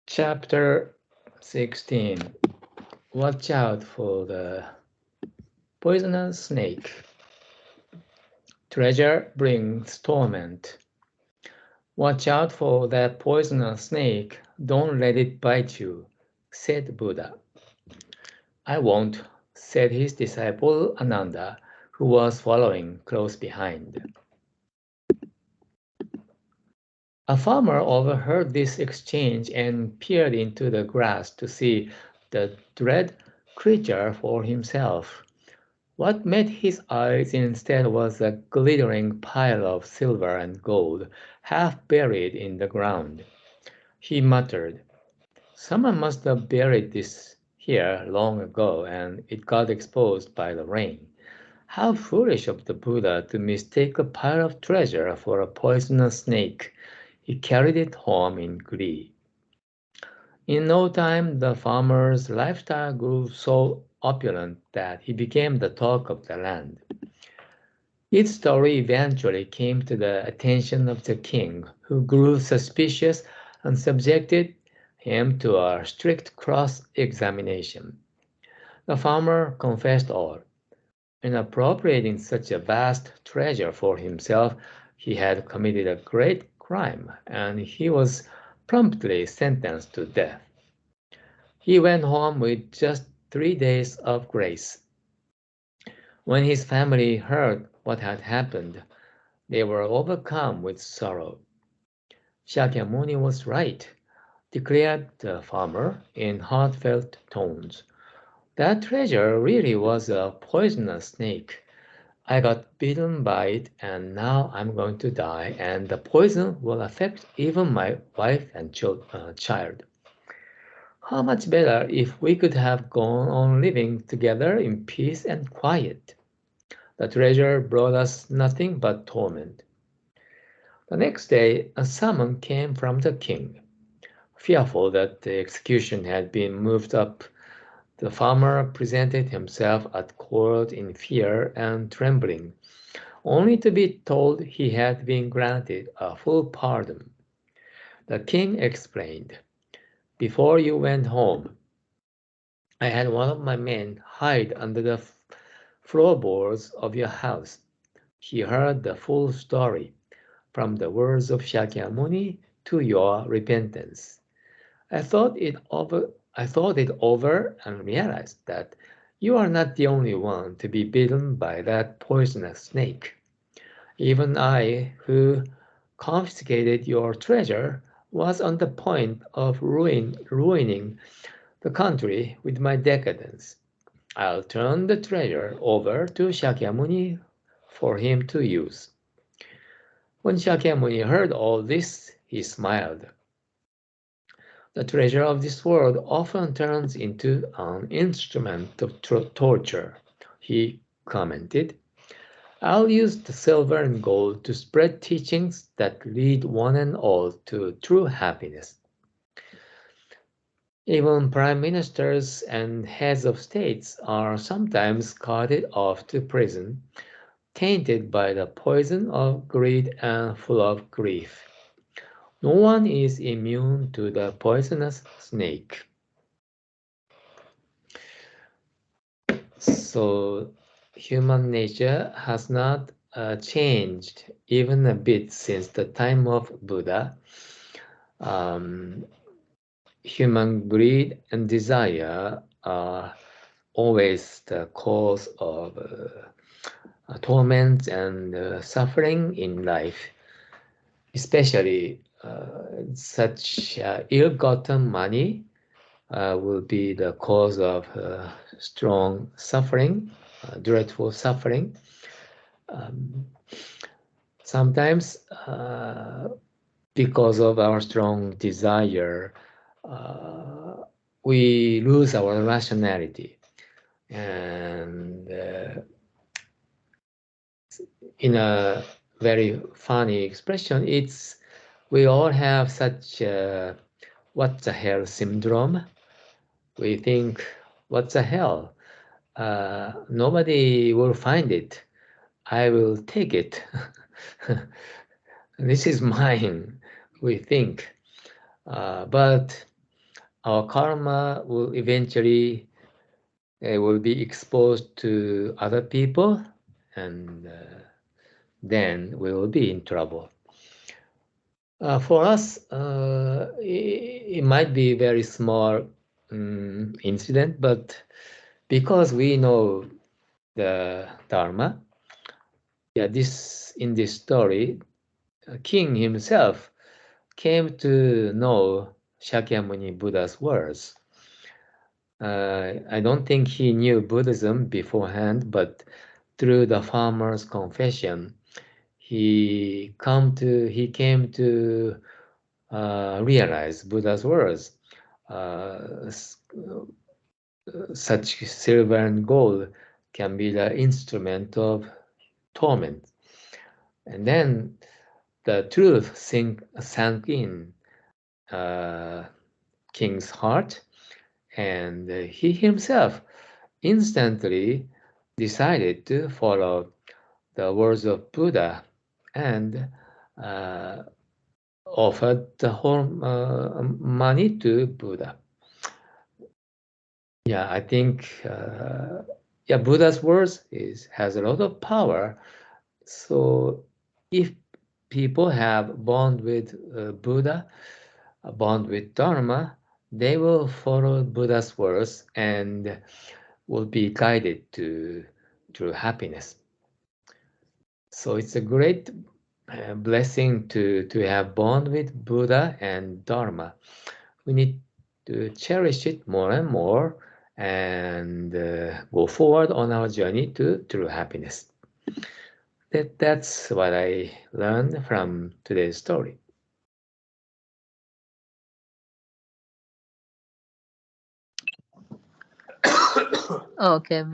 Chapter 16. Watch out for the poisonous snake. Treasure brings torment. Watch out for that poisonous snake. Don't let it bite you, said Buddha. I won't, said his disciple Ananda, who was following close behind. A farmer overheard this exchange and peered into the grass to see the dread creature for himself. What met his eyes instead was a glittering pile of silver and gold, half buried in the ground. He muttered, "Someone must have buried this here long ago, and it got exposed by the rain. How foolish of the Buddha to mistake a pile of treasure for a poisonous snake." He carried it home in glee. In no time, the farmer's lifestyle grew so opulent that he became the talk of the land. Its story eventually came to the attention of the king, who grew suspicious and subjected him to a strict cross-examination. The farmer confessed all. In appropriating such a vast treasure for himself, he had committed a great crime, and he was promptly sentenced to death. He went home with just 3 days of grace. When his family heard what had happened, they were overcome with sorrow. Shakyamuni was right, declared the farmer in heartfelt tones. That treasure really was a poisonous snake. I got bitten by it, and now I'm going to die, and the poison will affect even my wife and child. How much better if we could have gone on living together in peace and quiet. The treasure brought us nothing but torment. The next day, a summons came from the king. Fearful that the execution had been moved up, the farmer presented himself at court in fear and trembling, only to be told he had been granted a full pardon. The king explained, "Before you went home, I had one of my men hide under the floorboards of your house. He heard the full story, from the words of Shakyamuni to your repentance. I thought it over and realized that you are not the only one to be bitten by that poisonous snake. Even I, who confiscated your treasure, was on the point of ruining the country with my decadence. I'll turn the treasure over to Shakyamuni for him to use." When Shakyamuni heard all this, he smiled. "The treasure of this world often turns into an instrument of torture," he commented. "I'll use the silver and gold to spread teachings that lead one and all to true happiness." Even prime ministers and heads of states are sometimes carted off to prison, tainted by the poison of greed and full of grief. No one is immune to the poisonous snake. So human nature has not changed even a bit since the time of Buddha. Human greed and desire are always the cause of torment and suffering in life, especially such ill-gotten money will be the cause of strong suffering, dreadful suffering. Sometimes because of our strong desire, we lose our rationality. And in a very funny expression, we all have such what the hell syndrome. We think, what the hell? Nobody will find it. I will take it. This is mine, we think. But our karma will eventually will be exposed to other people, and then we will be in trouble. For us, it might be a very small incident, but because we know the Dharma, yeah, this in this story, King himself came to know Shakyamuni Buddha's words. I don't think he knew Buddhism beforehand, but through the farmer's confession, he came to realize Buddha's words. Uh, Such silver and gold can be the instrument of torment. And then the truth sank in uh, King's heart, and he himself instantly decided to follow the words of Buddha and uh, offered the whole money to Buddha. Yeah, I think yeah, Buddha's words has a lot of power. So if people have bond with Buddha, a bond with Dharma, they will follow Buddha's words and will be guided to happiness. So it's a great blessing to have bond with Buddha and Dharma. We need to cherish it more and more and go forward on our journey to true happiness. That's what I learned from today's story. Okay,